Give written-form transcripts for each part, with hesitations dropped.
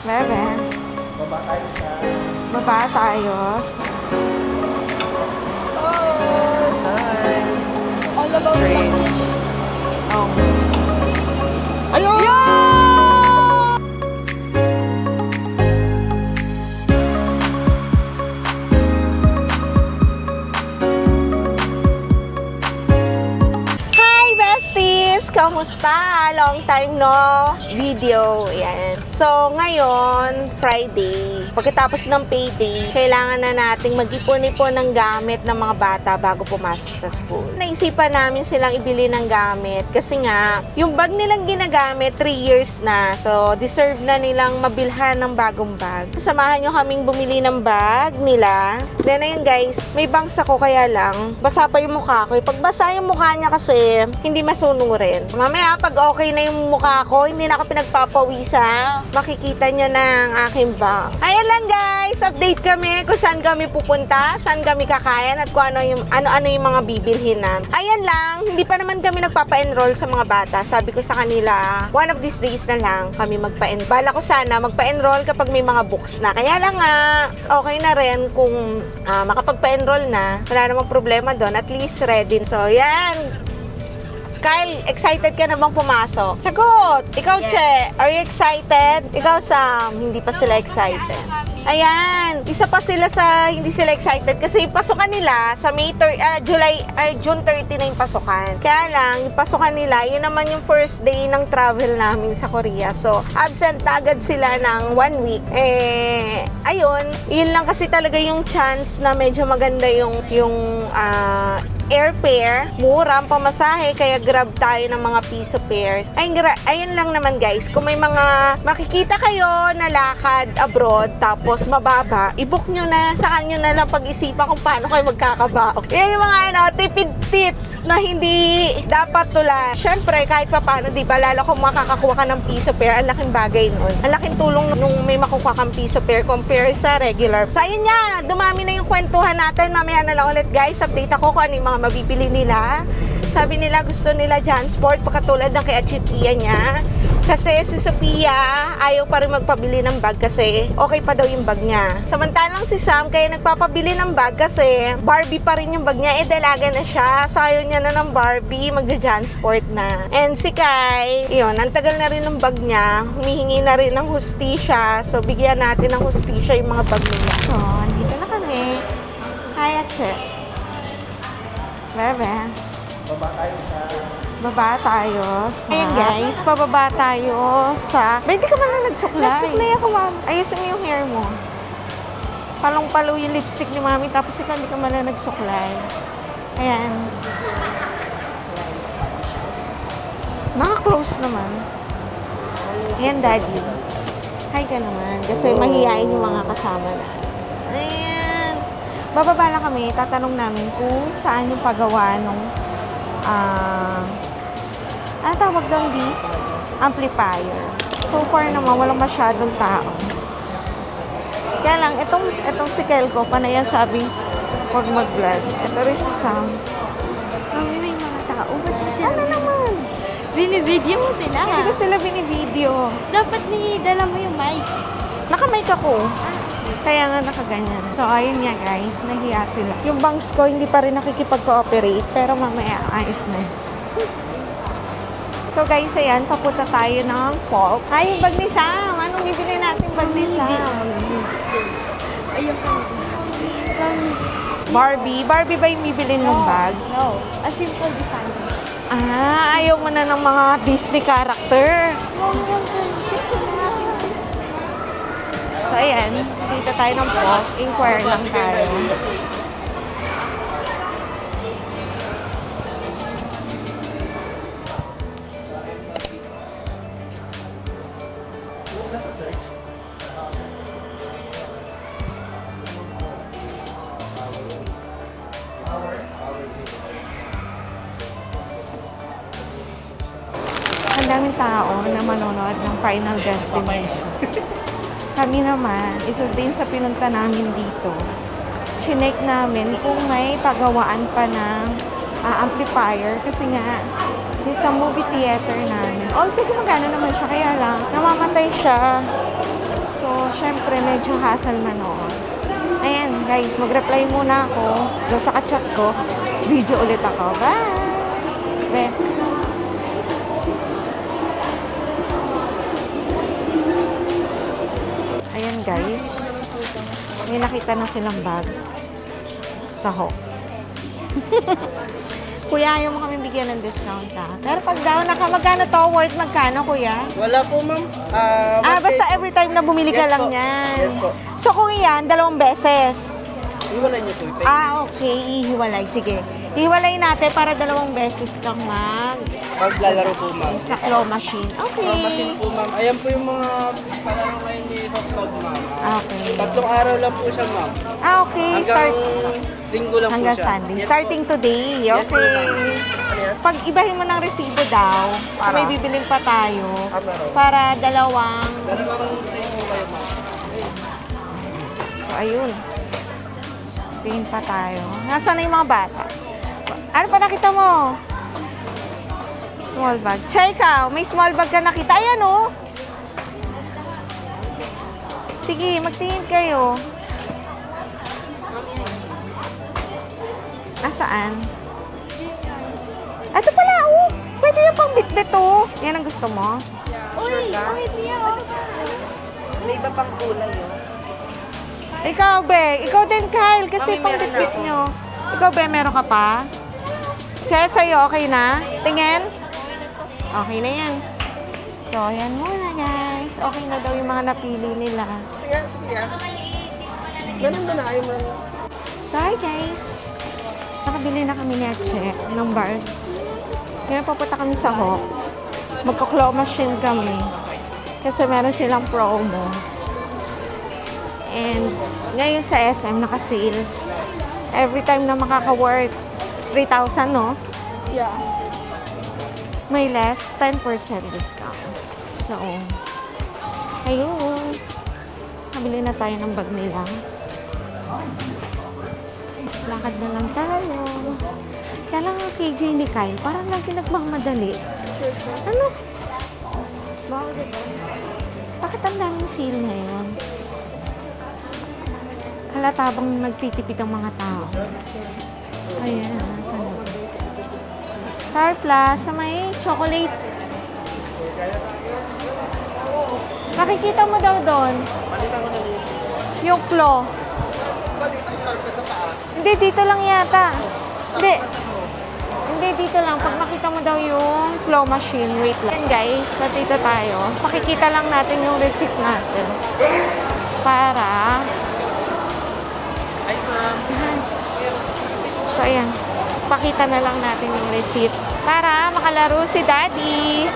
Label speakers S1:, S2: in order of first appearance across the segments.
S1: Bebe.
S2: Baba tayo sa...
S1: Baba tayo.
S2: Oh, hi!
S3: All about
S2: Strange.
S1: Oh.
S2: Ayun!
S1: Hi, besties! Kamusta? Long time no video. Yan. So, ngayon, Friday. Pagkatapos ng payday, kailangan na nating mag-ipon-ipon ng gamit ng mga bata bago pumasok sa school. Naisipan namin silang ibili ng gamit kasi nga, yung bag nilang ginagamit 3 years na. So, deserve na nilang mabilhan ng bagong bag. Samahan nyo kaming bumili ng bag nila. Then, ayun guys, may bangs ako kaya lang, basa pa yung mukha ko. Pag basa yung mukha niya kasi, hindi masunurin. Mamaya, pag okay na yung mukha ko, hindi na ako pinagpapawisa, makikita nyo na ang aking bag. Ayan lang guys, update kami kung saan kami pupunta, saan kami kakain, at kung ano yung mga bibilhin namin. Ayan lang, hindi pa naman kami nagpapa-enroll sa mga bata. Sabi ko sa kanila, one of these days na lang kami magpa-enroll. Bala ko sana magpa-enroll kapag may mga books na. Kaya lang nga, okay na rin kung makapagpa-enroll na. Wala namang problema doon. At least ready. So, yan. Kyle, excited ka na bang pumasok? Sagot! Ikaw,
S3: Yes.
S1: Che, are you excited? Ikaw, Sam, hindi pa sila excited. Ayan, isa pa sila sa hindi sila excited kasi yung pasukan nila sa June 30 na yung pasukan. Kaya lang, yung pasukan nila, yun naman yung first day ng travel namin sa Korea. So, absent na agad sila ng 1 week. Ayun, yun lang kasi talaga yung chance na medyo maganda yung airfare, mura ang pamasahe, kaya grab tayo ng mga piso fares. Ayun lang naman guys, kung may mga makikita kayo na lakad abroad, tapos mababa, i-book nyo na, saan nyo na lang pag-isipan kung paano kayo magkakabaon. Yan yung mga tipid tips na hindi dapat tulan. Syempre, kahit pa paano, di ba, lalo kung makakakuha ka ng piso fare, ang laking bagay nun. Ang laking tulong nung may makukuha kang piso fare compare sa regular. So, ayun nga, dumami na yung kwentuhan natin. Mamaya na lang ulit guys, update ako kung ano yung mga mabibili nila. Sabi nila gusto nila Jansport pagkatulad ng kay Achipia niya. Kasi si Sophia ayaw pa rin magpabili ng bag kasi okay pa daw yung bag niya. Samantalang si Sam kaya nagpapabili ng bag kasi Barbie pa rin yung bag niya. Dalaga na siya. So ayaw niya na ng Barbie, magja-Jansport na. And si Kai, yun, ang tagal na rin ng bag niya. Humihingi na rin ng hustisya. So bigyan natin ng hustisya yung mga bag nila. So, andito na kami. Hi, Ache. Bebe.
S2: Baba tayo sa...
S1: Baba tayo sa... Ayun guys, pababa tayo sa... Ba, hindi ka man na nagsuklay.
S3: Nagsuklay ako, ma'am.
S1: Ayusin mo yung hair mo. Palong-palo yung lipstick ni mami, tapos ikaw hindi ka man na nagsuklay. Ayan. Naka-close naman. Ayan, daddy. Hi ka naman. Kasi mahihain yung mga kasama na. Ayan. Bababa lang kami. Tatanong namin kung saan yung paggawa nung ano tawag doon di? Amplifier. So far naman, walang masyadong tao. Kaya lang, itong si Kelko, panayan sabi, huwag mag-vlog. Ito rin si Sam.
S3: Mami, may mga tao. Ba't mo sila
S1: Ano naman?
S3: binibidyo mo sila?
S1: Hindi ko sila binivideo.
S3: Dapat dala mo yung mic.
S1: Naka-mic ako. Kaya nga nakaganyan. So, ayun nga guys, nahiya sila. Yung bangs ko, hindi pa rin nakikipag-cooperate, pero mamaya ayos na. So guys, ayan, papunta tayo ng Polk. Ay, yung bag ni Sam. Anong bibili natin bag ni Sam?
S3: Ayun pa. Mami.
S1: Barbie? Barbie ba yung bibili ng bag?
S3: No. A simple design.
S1: Ayaw mo na ng mga Disney character.
S3: Mami, yung
S1: So, ayan, dito tayo ng Polk. Inquire lang tayo. Ang daming tao na manonood ng Final Destination. Kami naman, isa din sa pinunta namin dito. Chinek namin kung may pagawaan pa ng amplifier kasi nga sa movie theater namin. Although magkano naman siya, kaya lang namamatay siya. So, syempre, medyo hassle manood. Ayan, guys, mag-reply muna ako. Doon sa ka-chat ko. Video ulit ako. Bye! Be. Ayan, guys. May nakita na silang bag. Sa Hawk. Kuya, ayaw mo kami bigyan ng discount, ha? Pero pag down na ka, magkano to? Worth magkano, kuya?
S2: Wala po, ma'am.
S1: Basta every time na bumili ka
S2: Yes
S1: lang
S2: po.
S1: yan.
S2: Yes po.
S1: So, kung iyan, 2 beses.
S2: Iwalay niyo po.
S1: Okay. Ihiwalay. Sige. Ihiwalay natin para 2 beses kang
S2: Maglalaro po, ma'am.
S1: sa claw machine. Okay.
S2: Machine po, ma'am. Ayan po yung mga palaro ngayon ni Hotdog, ma'am.
S1: Okay.
S2: 3 araw lang po siya, ma'am.
S1: Okay.
S2: Hanggang linggo lang
S1: Hanggang
S2: po siya.
S1: Sunday.
S2: Yes po,
S1: Starting today.
S2: Yes po,
S1: Okay.
S2: ma'am. Ano yan?
S1: Pag ibahin mo ng resibo daw,
S2: Para?
S1: may bibiling pa tayo
S2: Meron.
S1: para 2.
S2: Dalawang tayo po kayo, ma'am.
S1: So, ayun. Tingin pa tayo. Nasaan na yung mga bata? Ano pa nakita mo? Small bag. Chay, ikaw, may small bag ka nakita. Ayan, oh. Sige, magtingin kayo. Nasaan? Ito pala, oh. Pwede yung pang bitbit, oh. Yan ang gusto mo?
S3: Uy, okay niya.
S2: May iba pang kulay, oh.
S1: Ikaw, be. Ikaw din, Kyle, kasi
S2: Mami,
S1: pang
S2: meron
S1: bitbit
S2: ako.
S1: nyo. Ikaw, be, meron ka pa? Che, sa'yo, okay na? Tingin? Okay na yan. So, yan muna, guys. Okay na daw yung mga napili nila.
S2: Kaya, sige yan. Ganun na na, ayaw mo.
S1: So, hi, guys. Nakabili na kami ni Che ng bags. Ngayon, papunta kami sa Hawk. Magka-claw machine kami. Kasi meron silang promo. And ngayon sa SM, naka-sale. Every time na makaka-worth 3,000, no?
S3: Yeah.
S1: May less 10% discount. So, ayun. Nabili na tayo ng bag nila. Lakad na lang tayo. Kaya lang ang KJ ni Kyle, parang lagi nagmamadali. Ano? Bakit ang daming sale ngayon? Halata bang nagtitipid ang mga tao? Ayan, saan na? Surplus sa may chocolate. Makikita mo daw doon. Yung claw.
S2: Dito, isarap sa taas.
S1: Hindi, dito lang yata. Hindi. Hindi, dito lang. Pag makita mo daw yung claw machine, wait lang. Yan guys, dito tayo. Pakikita lang natin yung receipt natin. Para...
S2: Ay, ma'am.
S1: So, ayan. Pakita na lang natin yung receipt. Para makalaro si Daddy.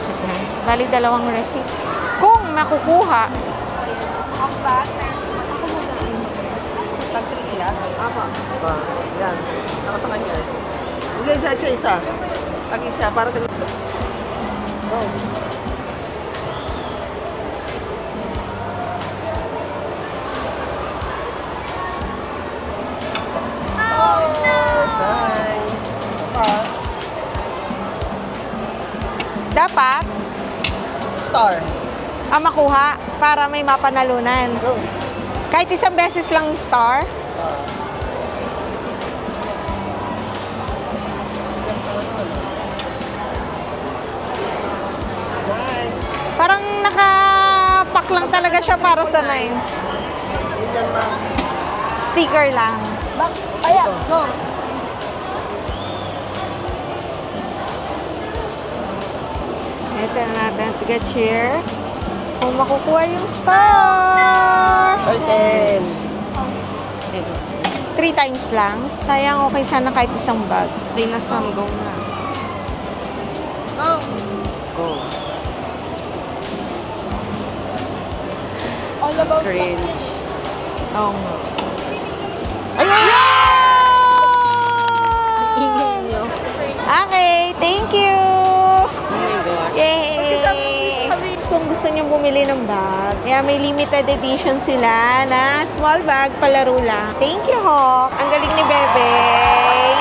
S1: Check na. Bali, 2 receipt. Kung makukuha.
S3: Ang bag.
S2: Tag-3 sila? Apa. Yan. Ako sa kanya. Hindi, isa. Pag-isa, para tingin. Go. Oh, no! Fine.
S1: Dapat,
S2: Star.
S1: makuha para may mapanalunan.
S2: Go.
S1: Kahit isang beses lang yung star.
S2: Bye.
S1: Parang nakapak lang talaga siya para sa 9.
S2: Yan, ma'am.
S1: Sticker lang.
S3: Kaya, go.
S1: Ito na natin tiga-cheer. Kung makukuha yung star.
S2: Ay, 10.
S1: 3 times lang. Sayang, okay sana kahit isang bag. Di na go na.
S2: Go.
S3: All about
S2: Cringe.
S1: Oo nga. Ayun!
S3: ingay nyo.
S1: Okay, thank you!
S2: Oh my God.
S1: Yay! Kung gusto niyo bumili ng bag, may limited edition sila na small bag, palaro lang. Thank you, Hawk! Ang galing ni Bebe!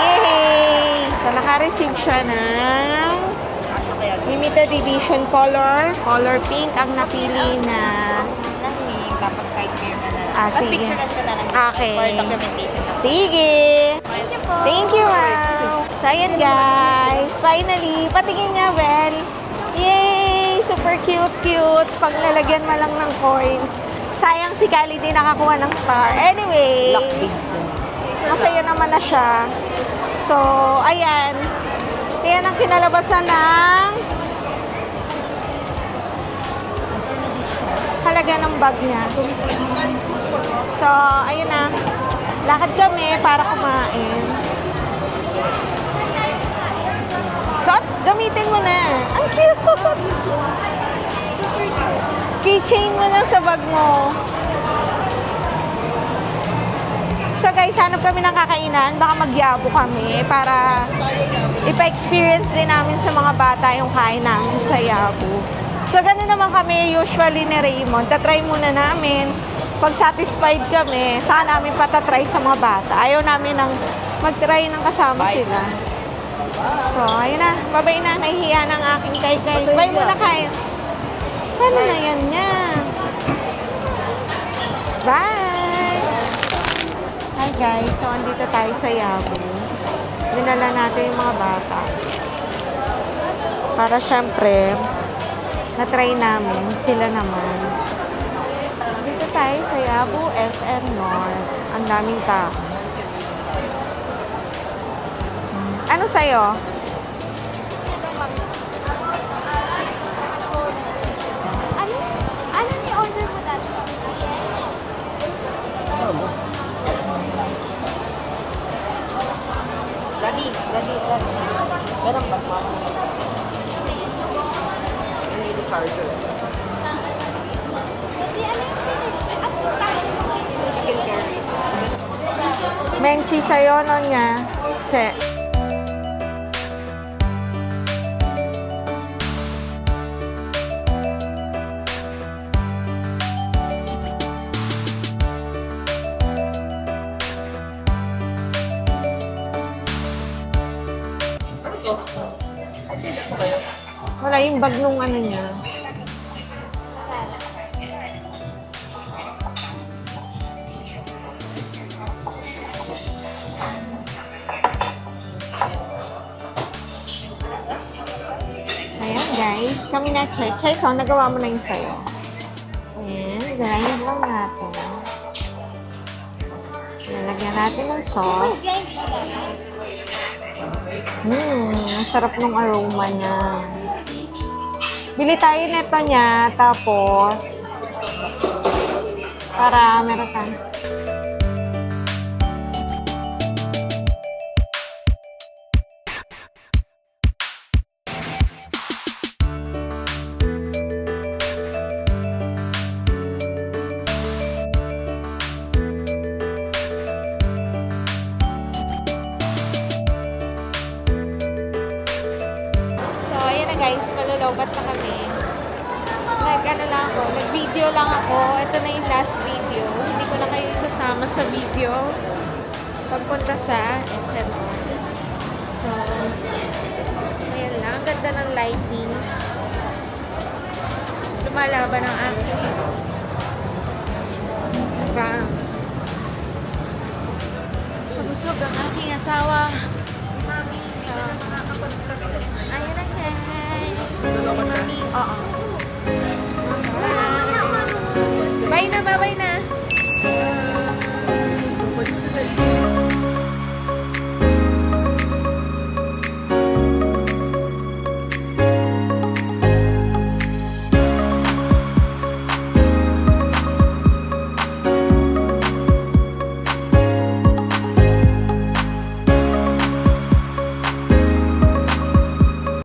S1: Yay! So, naka-receive siya ng limited limited edition color. Color pink ang napili na.
S3: Lang link, tapos kahit kayo na lang.
S1: Ah, sige.
S3: Picturean ko na lang.
S1: Okay.
S3: For documentation lang.
S1: Sige.
S3: Thank you po.
S1: Thank you, wow. So, ayan guys. Finally, patingin niya, Bel. Yay! Super cute. Pag nalagyan mo lang ng coins. Sayang si Kali din nakakuha ng star. Anyway, masaya naman na siya. So, ayan. Ayan ang kinalabasan ng halaga ng bag niya. So, ayun na. Lakad kami para kumain. So, gamitin mo na. Ang cute! Keychain mo na sa bag mo. So guys, hanap kami ng kakainan. Baka magyabo kami para ipa-experience din namin sa mga bata yung kain namin sa Yabo. So ganun naman kami usually ni Raymond. Tatry muna namin. Pag satisfied kami, saka namin patatry sa mga bata. Ayaw namin ng mag-try ng kasama sila. So, ayun na. Babay na. Nahihiya ng aking kay-kay. Bye muna kayo. Paano na yan niya? Bye! Hi guys. So, andito tayo sa Yabo. Dinala natin yung mga bata. Para syempre, na-try namin. Sila naman. Dito tayo sa Yabo, SM North. Ang daming tao. Ano sa'yo?
S3: Ano ni order mo dati?
S2: Ready. Meron ba? Hindi the charger. Chicken curry.
S1: Menchi sa'yo, no niya? Che. Wala yung bag nung ano niya. So, ayan guys. Kami na check. Ikaw, nagawa mo na yung sayo. Ayan. Grind lang natin. Nalagyan natin ng sauce. Ang sarap ng aroma niya. Bili tayo nito niya, tapos para meron tayo. So, ayan na guys, malulowbat na kami. Nag-ano lang ako, nag-video lang ako. Ito na yung last video. Hindi ko na kayo isasama sa video pagpunta sa SM. So, ayan lang. Ang ganda ng lightings. Lumalaban ang aking bangs. Pabusog ang aking asawa. Ayan na guys. Oo.